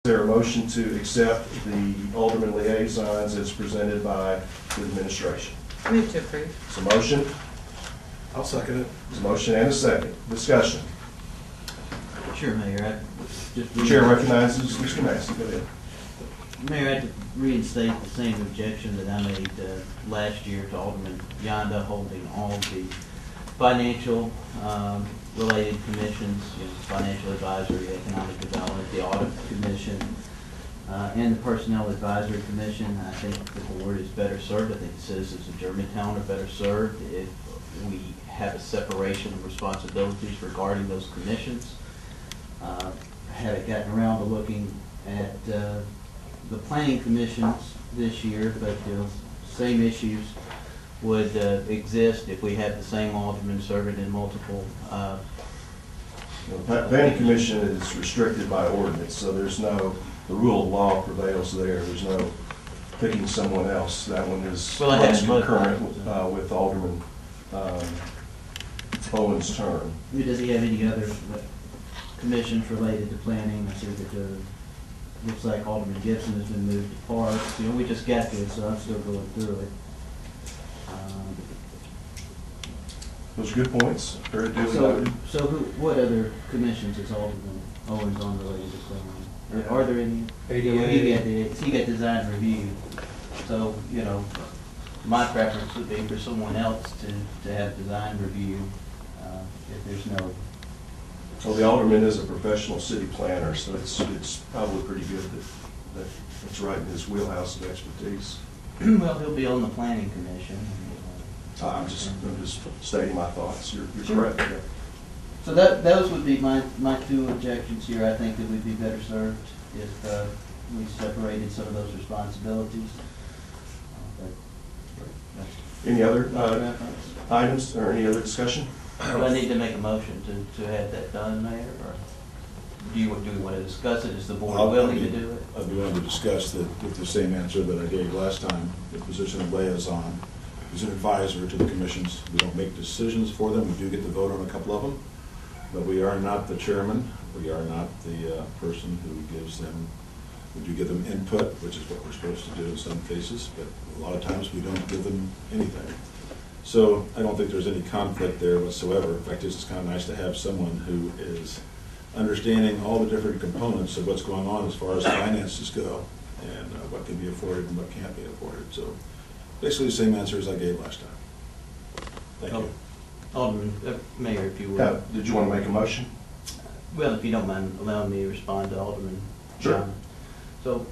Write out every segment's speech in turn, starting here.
Is there a motion to accept the Alderman liaisons as presented by the administration? Move to approve. It's a motion. I'll second it. It's a motion and a second. Discussion. Sure, Mayor. The chair recognizes Mr. Massey. Go ahead. Mayor, I'd reinstate the same objection that I made last year to Alderman Janda holding all the financial related commissions, financial advisory, economic development, the audit commission, and the personnel advisory commission. I think the board is better served. I think the citizens of Germantown are better served if we have a separation of responsibilities regarding those commissions. Haven't gotten around to looking at the planning commissions this year, but the same issues would exist if we had the same alderman serving in multiple. The planning commission is restricted by ordinance, so there's no, the rule of law prevails there. There's no picking someone else. That one is concurrent with Alderman Owen's term. Does he have any other commissions related to planning? I see that looks like Alderman Gibson has been moved to parks. We just got this, so I'm still going through it. Those are good points. Very duly So noted. what other commissions is Alderman Owens on related to planning? Are there any? ADA. He got design review. So, my preference would be for someone else to have design review if there's no. Well, the alderman is a professional city planner, so it's probably pretty good that it's right in his wheelhouse of expertise. Well, he'll be on the planning commission. I'm just stating my thoughts. You're Sure. correct. Yeah. So those would be my two objections here. I think that we'd be better served if we separated some of those responsibilities. Any other items or any other discussion? Do I need to make a motion to have that done, Mayor, or do we want to discuss it? Is the board willing to do it? I'd be willing to discuss that with the same answer that I gave last time. The position of liaison is an advisor to the commissions. We don't make decisions for them. We do get to vote on a couple of them, but we are not the chairman. We are not the person who gives them. We do give them input, which is what we're supposed to do in some cases, but a lot of times we don't give them anything. So I don't think there's any conflict there whatsoever. In fact, it's kind of nice to have someone who is understanding all the different components of what's going on as far as finances go and what can be afforded and what can't be afforded. So basically the same answer as I gave last time. Thank you. Alderman, Mayor, if you would. Did you want to make a motion? Well, if you don't mind allowing me to respond to Alderman Sure. Janda. So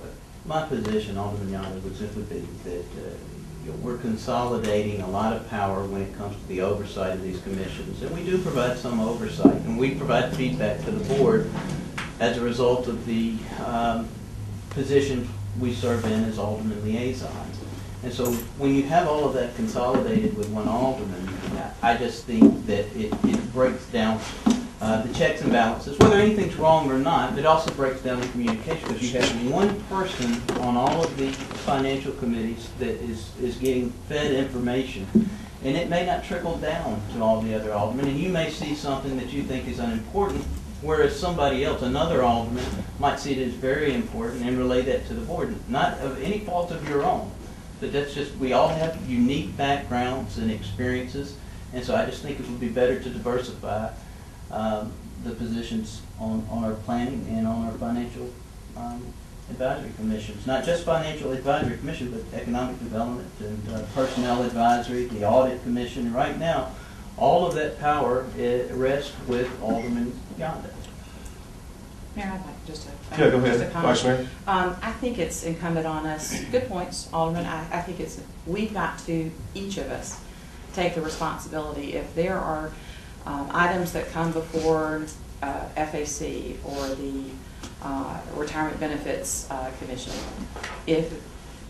my position, Alderman Janda, would simply be that we're consolidating a lot of power when it comes to the oversight of these commissions. And we do provide some oversight, and we provide feedback to the board as a result of the position we serve in as Alderman liaisons. And so when you have all of that consolidated with one alderman, I just think that it breaks down the checks and balances. Whether anything's wrong or not, it also breaks down the communication because you have one person on all of the financial committees that is getting fed information, and it may not trickle down to all the other aldermen, and you may see something that you think is unimportant, whereas somebody else, another alderman, might see it as very important and relay that to the board, not of any fault of your own. But that's just, we all have unique backgrounds and experiences, and so I just think it would be better to diversify the positions on our planning and on our financial advisory commissions. Not just financial advisory commission, but economic development and personnel advisory, the audit commission. And right now, all of that power rests with Alderman Janda. Mayor, I'd like just to Yeah, go ahead, just a comment. Vice Mayor. I think it's incumbent on us. Good points, Alderman. I think we've got to, each of us, take the responsibility. If there are items that come before FAC or the Retirement Benefits Commission, if,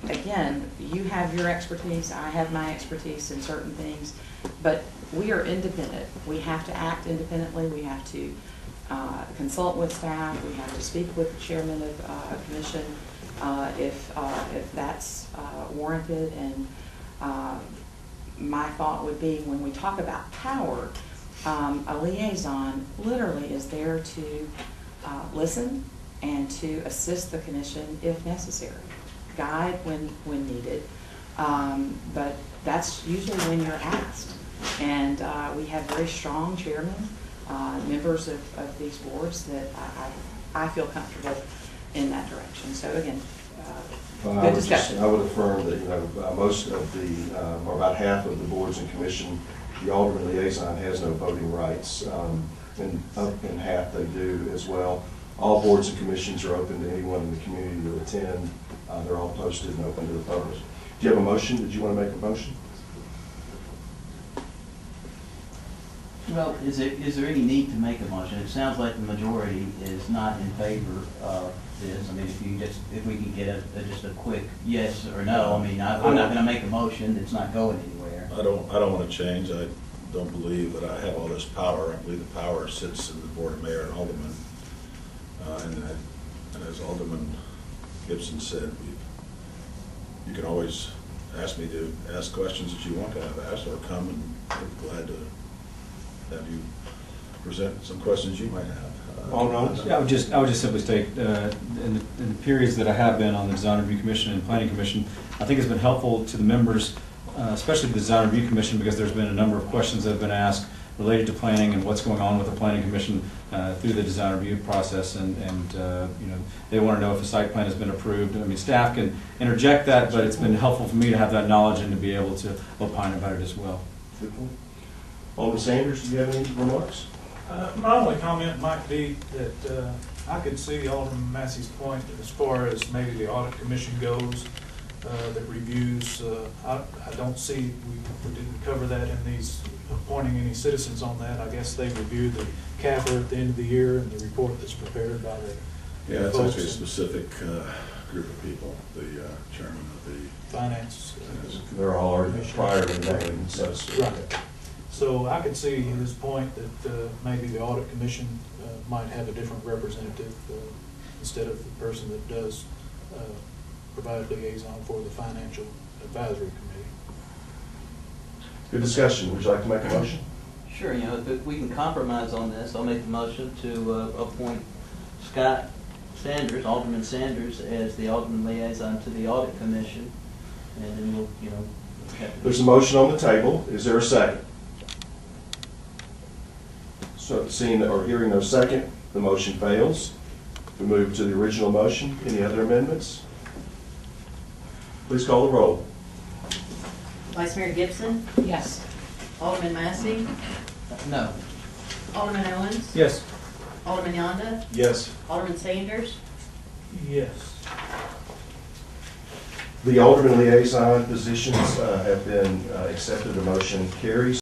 again, you have your expertise, I have my expertise in certain things, but we are independent. We have to act independently. We have to consult with staff. We have to speak with the chairman of a commission if that's warranted. And my thought would be, when we talk about power, a liaison literally is there to listen, and to assist the commission if necessary, guide when needed. But that's usually when you're asked. And we have very strong chairmen, members of these boards that I feel comfortable in that direction. So again, good discussion. I would affirm that, most of the, or about half of the boards and commission, the Alderman Liaison has no voting rights, and up in half they do as well. All boards and commissions are open to anyone in the community to attend. They're all posted and open to the public. Do you have a motion? Did you want to make a motion? Well, is there any need to make a motion? It sounds like the majority is not in favor of this. I mean, if we can get just a quick yes or no, I mean, I'm not gonna make a motion, it's not going anywhere. I don't want to change. I don't believe that I have all this power. I believe the power sits in the Board of Mayor and Alderman. And as Alderman Gibson said, you can always ask me to ask questions that you want to have asked, or come, and I'm glad to have you present some questions you might have. Yeah, I would just simply state, in the periods that I have been on the Design Review Commission and Planning Commission, I think it's been helpful to the members, especially the Design Review Commission, because there's been a number of questions that have been asked related to planning and what's going on with the Planning Commission through the design review process, and they want to know if a site plan has been approved. I mean, staff can interject that, but it's been helpful for me to have that knowledge and to be able to opine about it as well. Good point. Alderman Sanders, do you have any remarks? My only comment might be that I could see Alderman Massey's point as far as maybe the audit commission goes, that reviews. I don't see, we didn't cover that in these, appointing any citizens on that. I guess they review the CAFR at the end of the year and the report that's prepared by the Yeah, it's folks actually a specific group of people, the chairman of the finance. They're all already prior to that, and so. Right. So I could see his point that maybe the audit commission might have a different representative instead of the person that does provide liaison for the financial advisory committee. Good discussion. Would you like to make a motion? Sure, if we can compromise on this, I'll make the motion to appoint Scott Sanders, Alderman Sanders, as the Alderman Liaison to the Audit Commission, and then we'll, There's a motion on the table. Is there a second? So seeing or hearing no second, the motion fails. We move to the original motion. Any other amendments? Please call the roll. Vice Mayor Gibson, Yes. Alderman Massey, no. Alderman Owens, Yes. Alderman Janda, Yes. Alderman Sanders, Yes. The Alderman liaison positions have been accepted. The motion carries.